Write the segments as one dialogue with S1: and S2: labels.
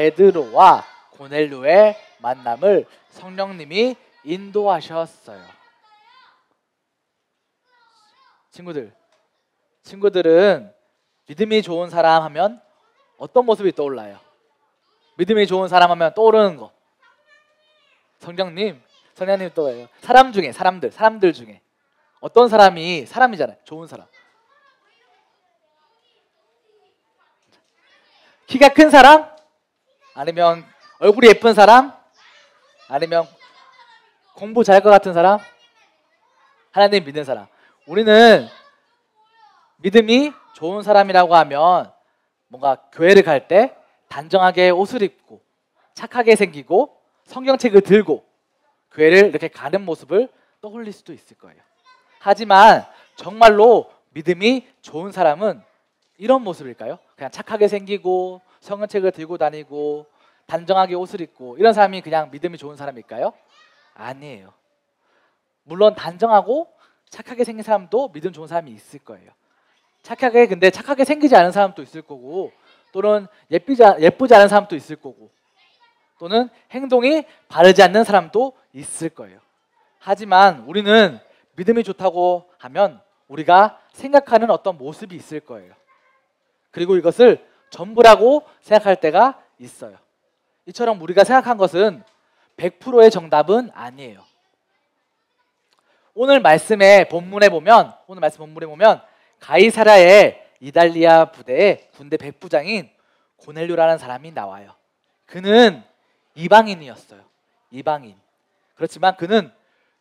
S1: 베드로와 고넬료의 만남을 성령님이 인도하셨어요. 친구들은 믿음이 좋은 사람 하면 어떤 모습이 떠올라요? 믿음이 좋은 사람 하면 떠오르는 거. 성령님 떠올라요. 사람들 중에 어떤 사람이 사람이잖아요. 좋은 사람. 키가 큰 사람? 아니면 얼굴이 예쁜 사람? 아니면 공부 잘할 것 같은 사람? 하나님 믿는 사람. 우리는 믿음이 좋은 사람이라고 하면 뭔가 교회를 갈 때 단정하게 옷을 입고 착하게 생기고 성경책을 들고 교회를 이렇게 가는 모습을 떠올릴 수도 있을 거예요. 하지만 정말로 믿음이 좋은 사람은 이런 모습일까요? 그냥 착하게 생기고 성경책을 들고 다니고 단정하게 옷을 입고 이런 사람이 그냥 믿음이 좋은 사람일까요? 아니에요. 물론 단정하고 착하게 생긴 사람도 믿음 좋은 사람이 있을 거예요. 근데 착하게 생기지 않은 사람도 있을 거고, 또는 예쁘지 않은 사람도 있을 거고, 또는 행동이 바르지 않는 사람도 있을 거예요. 하지만 우리는 믿음이 좋다고 하면 우리가 생각하는 어떤 모습이 있을 거예요. 그리고 이것을 전부라고 생각할 때가 있어요. 이처럼 우리가 생각한 것은 100%의 정답은 아니에요. 오늘 말씀의 본문에 보면 가이사랴의 이달리아 부대의 군대 백부장인 고넬료라는 사람이 나와요. 그는 이방인이었어요. 이방인. 그렇지만 그는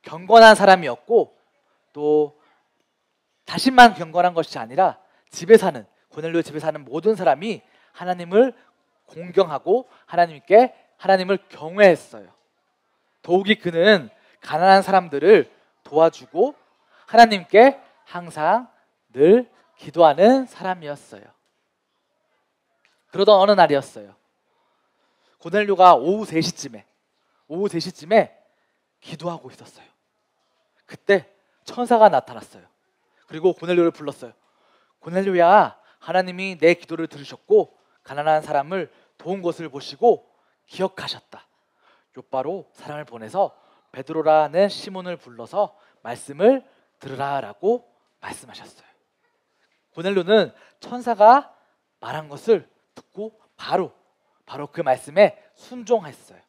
S1: 경건한 사람이었고, 또 자신만 경건한 것이 아니라 고넬료 집에 사는 모든 사람이 하나님을 공경하고 하나님을 경외했어요. 더욱이 그는 가난한 사람들을 도와주고 하나님께 항상 늘 기도하는 사람이었어요. 그러던 어느 날이었어요. 고넬료가 오후 3시쯤에 기도하고 있었어요. 그때 천사가 나타났어요. 그리고 고넬료를 불렀어요. 고넬료야, 하나님이 내 기도를 들으셨고 가난한 사람을 도운 것을 보시고 기억하셨다. 욥바로 사람을 보내서 베드로라는 시몬을 불러서 말씀을 들으라라고 말씀하셨어요. 고넬료는 천사가 말한 것을 듣고 바로 그 말씀에 순종했어요.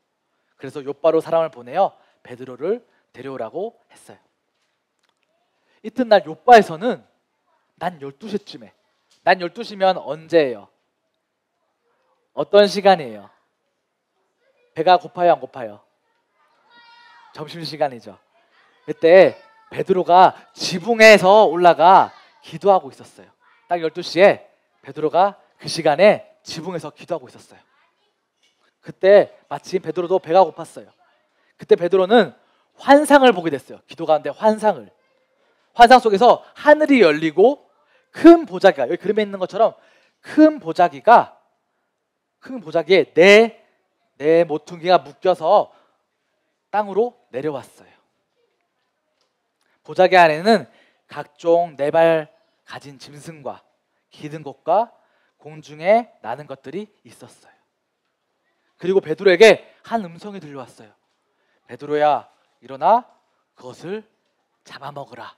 S1: 그래서 욥바로 사람을 보내어 베드로를 데려오라고 했어요. 이튿날 욥바에서는 난 12시면 언제예요? 어떤 시간이에요? 배가 고파요, 안 고파요? 점심시간이죠. 그때 베드로가 지붕에서 올라가 기도하고 있었어요. 딱 12시에 베드로가 그 시간에 지붕에서 기도하고 있었어요. 그때 마침 베드로도 배가 고팠어요. 그때 베드로는 환상을 보게 됐어요. 기도 가운데 환상 속에서 하늘이 열리고 큰 보자기가, 여기 그림에 있는 것처럼 큰 보자기에 내 모퉁이가 묶여서 땅으로 내려왔어요. 보자기 안에는 각종 4발 가진 짐승과 기든 것과 공중에 나는 것들이 있었어요. 그리고 베드로에게 한 음성이 들려왔어요. 베드로야, 일어나 그것을 잡아먹으라.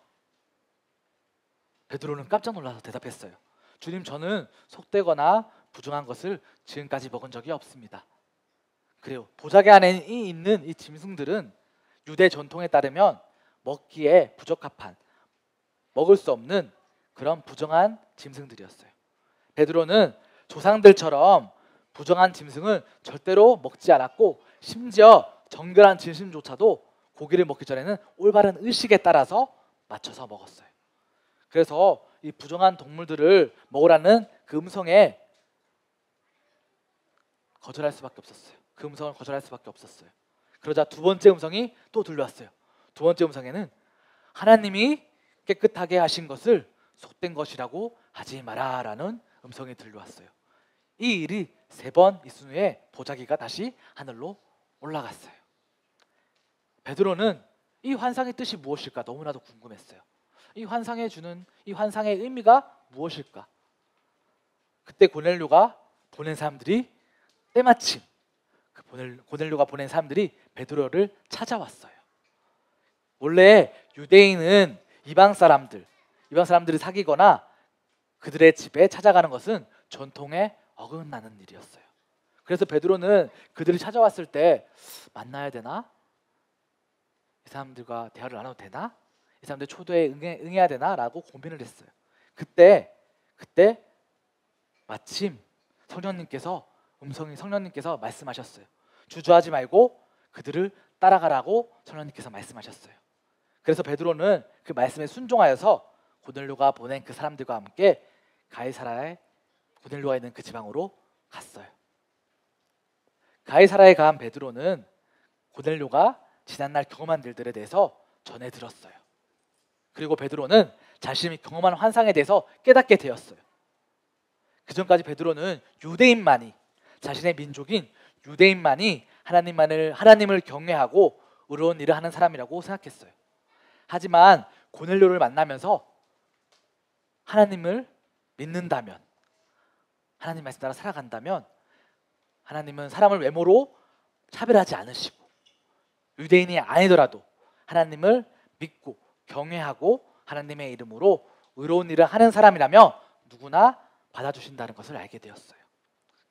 S1: 베드로는 깜짝 놀라서 대답했어요. 주님, 저는 속되거나 부정한 것을 지금까지 먹은 적이 없습니다. 그래요. 보자기 안에 있는 이 짐승들은 유대 전통에 따르면 먹기에 부적합한, 먹을 수 없는 그런 부정한 짐승들이었어요. 베드로는 조상들처럼 부정한 짐승을 절대로 먹지 않았고, 심지어 정결한 짐승조차도 고기를 먹기 전에는 올바른 의식에 따라서 맞춰서 먹었어요. 그래서 이 부정한 동물들을 먹으라는 그 음성에 거절할 수밖에 없었어요. 그 음성을 거절할 수밖에 없었어요. 그러자 두 번째 음성이 또 들려왔어요. 두 번째 음성에는 하나님이 깨끗하게 하신 것을 속된 것이라고 하지 마라 라는 음성이 들려왔어요. 이 일이 3번 있은 후에 보자기가 다시 하늘로 올라갔어요. 베드로는 이 환상의 뜻이 무엇일까 너무나도 궁금했어요. 이 환상의 의미가 무엇일까? 그때 고넬료가 보낸 사람들이 때마침 그 고넬료가 보낸 사람들이 베드로를 찾아왔어요. 원래 유대인은 이방 사람들을 사귀거나 그들의 집에 찾아가는 것은 전통에 어긋나는 일이었어요. 그래서 베드로는 그들이 찾아왔을 때 만나야 되나? 이 사람들과 대화를 나눠도 되나? 이 사람들 초대에 응해야 되나? 라고 고민을 했어요. 그때 마침 성령님께서 말씀하셨어요. 주저하지 말고 그들을 따라가라고 성령님께서 말씀하셨어요. 그래서 베드로는 그 말씀에 순종하여서 고넬료가 보낸 그 사람들과 함께 가이사라에 고넬료가 있는 그 지방으로 갔어요. 가이사라에 간 베드로는 고넬료가 지난날 경험한 일들에 대해서 전해 들었어요. 그리고 베드로는 자신이 경험한 환상에 대해서 깨닫게 되었어요. 그 전까지 베드로는 자신의 민족인 유대인만이 하나님을 경외하고 의로운 일을 하는 사람이라고 생각했어요. 하지만 고넬료를 만나면서 하나님을 믿는다면, 하나님 말씀 따라 살아간다면 하나님은 사람을 외모로 차별하지 않으시고 유대인이 아니더라도 하나님을 믿고 경외하고 하나님의 이름으로 의로운 일을 하는 사람이라면 누구나 받아주신다는 것을 알게 되었어요.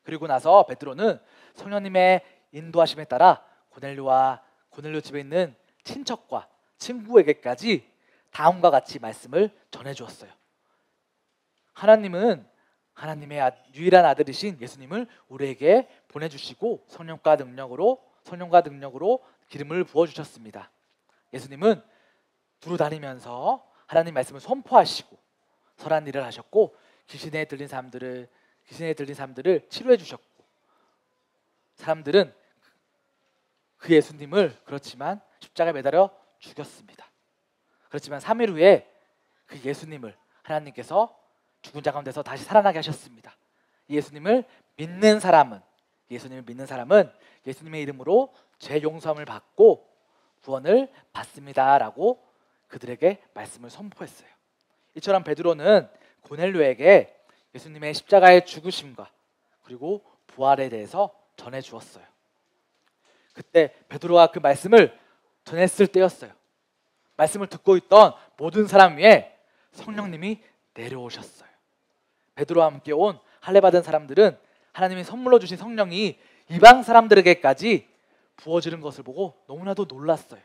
S1: 그리고 나서 베드로는 성령님의 인도하심에 따라 고넬료 집에 있는 친척과 친구에게까지 다음과 같이 말씀을 전해주었어요. 하나님은 하나님의 유일한 아들이신 예수님을 우리에게 보내주시고 성령과 능력으로 기름을 부어주셨습니다. 예수님은 두루 다니면서 하나님 말씀을 선포하시고 선한 일을 하셨고 귀신에 들린 사람들을 치료해 주셨고, 사람들은 그 예수님을 그렇지만 십자가에 매달려 죽였습니다. 그렇지만 3일 후에 그 예수님을 하나님께서 죽은 자 가운데서 다시 살아나게 하셨습니다. 예수님을 믿는 사람은 예수님의 이름으로 죄 용서함을 받고 구원을 받습니다라고 그들에게 말씀을 선포했어요. 이처럼 베드로는 고넬료에게 예수님의 십자가의 죽으심과 그리고 부활에 대해서 전해 주었어요. 그때 베드로가 그 말씀을 전했을 때였어요. 말씀을 듣고 있던 모든 사람 위에 성령님이 내려오셨어요. 베드로와 함께 온 할례 받은 사람들은 하나님이 선물로 주신 성령이 이방 사람들에게까지 부어지는 것을 보고 너무나도 놀랐어요.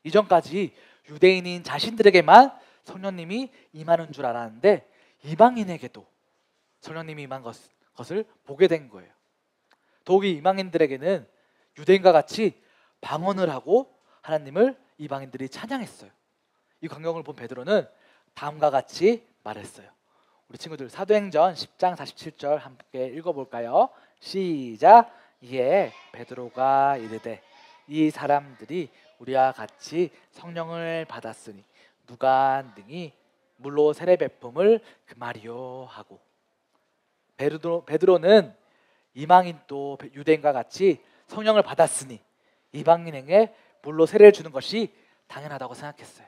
S1: 이전까지 유대인인 자신들에게만 성령님이 임하는 줄 알았는데 이방인에게도 성령님이 임한 것을 보게 된 거예요. 더욱이 이방인들에게는 유대인과 같이 방언을 하고 하나님을 이방인들이 찬양했어요. 이 광경을 본 베드로는 다음과 같이 말했어요. 우리 친구들 사도행전 10장 47절 함께 읽어볼까요? 시작. 이에 베드로가 이르되 이 사람들이 우리와 같이 성령을 받았으니 누가 능히 물로 세례 베품을 금하리요 하고, 베드로는 이방인 또 유대인과 같이 성령을 받았으니 이방인에게 물로 세례를 주는 것이 당연하다고 생각했어요.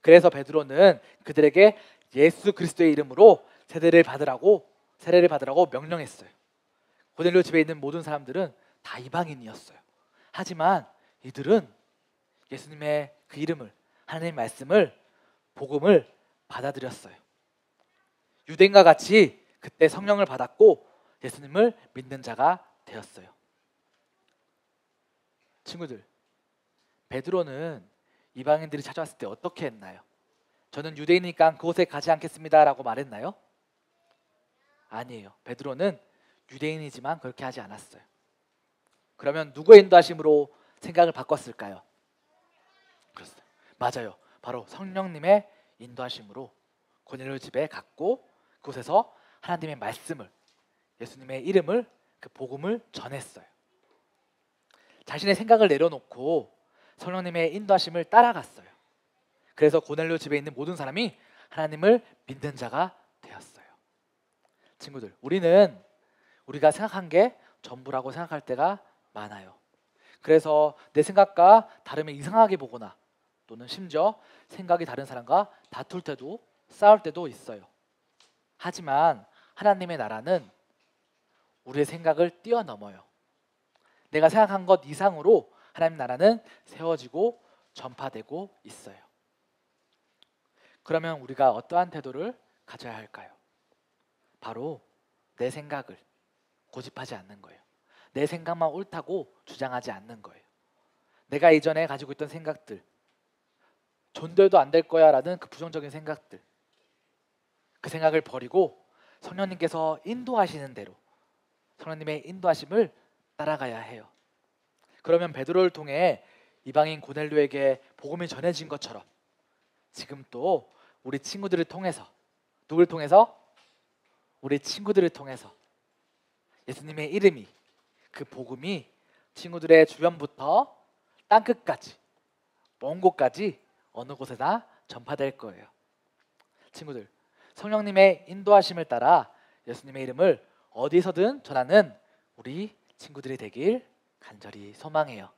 S1: 그래서 베드로는 그들에게 예수 그리스도의 이름으로 세례를 받으라고 명령했어요. 고넬료 집에 있는 모든 사람들은 다 이방인이었어요. 하지만 이들은 예수님의 그 이름을, 하나님의 말씀을, 복음을 받아들였어요. 유대인과 같이 그때 성령을 받았고 예수님을 믿는 자가 되었어요. 친구들, 베드로는 이방인들이 찾아왔을 때 어떻게 했나요? 저는 유대인이니까 그곳에 가지 않겠습니다라고 말했나요? 아니에요. 베드로는 유대인이지만 그렇게 하지 않았어요. 그러면 누구의 인도하심으로 생각을 바꿨을까요? 그렇습니다. 맞아요. 바로 성령님의 인도하심으로 고넬료 집에 갔고 그곳에서 하나님의 말씀을, 예수님의 이름을, 그 복음을 전했어요. 자신의 생각을 내려놓고 성령님의 인도하심을 따라갔어요. 그래서 고넬료 집에 있는 모든 사람이 하나님을 믿는 자가 되었어요. 친구들, 우리가 생각한 게 전부라고 생각할 때가 많아요. 그래서 내 생각과 다르면 이상하게 보거나 또는 심지어 생각이 다른 사람과 다툴 때도, 싸울 때도 있어요. 하지만 하나님의 나라는 우리의 생각을 뛰어넘어요. 내가 생각한 것 이상으로 하나님 나라는 세워지고 전파되고 있어요. 그러면 우리가 어떠한 태도를 가져야 할까요? 바로 내 생각을 고집하지 않는 거예요. 내 생각만 옳다고 주장하지 않는 거예요. 내가 이전에 가지고 있던 생각들, 존대도 안 될 거야 라는 그 부정적인 생각들, 그 생각을 버리고 성령님께서 인도하시는 대로 성령님의 인도하심을 따라가야 해요. 그러면 베드로를 통해 이방인 고넬료에게 복음이 전해진 것처럼 지금 또 우리 친구들을 통해서, 누굴 통해서? 우리 친구들을 통해서 예수님의 이름이, 그 복음이 친구들의 주변부터 땅끝까지, 먼 곳까지 어느 곳에나 전파될 거예요. 친구들, 성령님의 인도하심을 따라 예수님의 이름을 어디서든 전하는 우리 친구들이 되길 간절히 소망해요.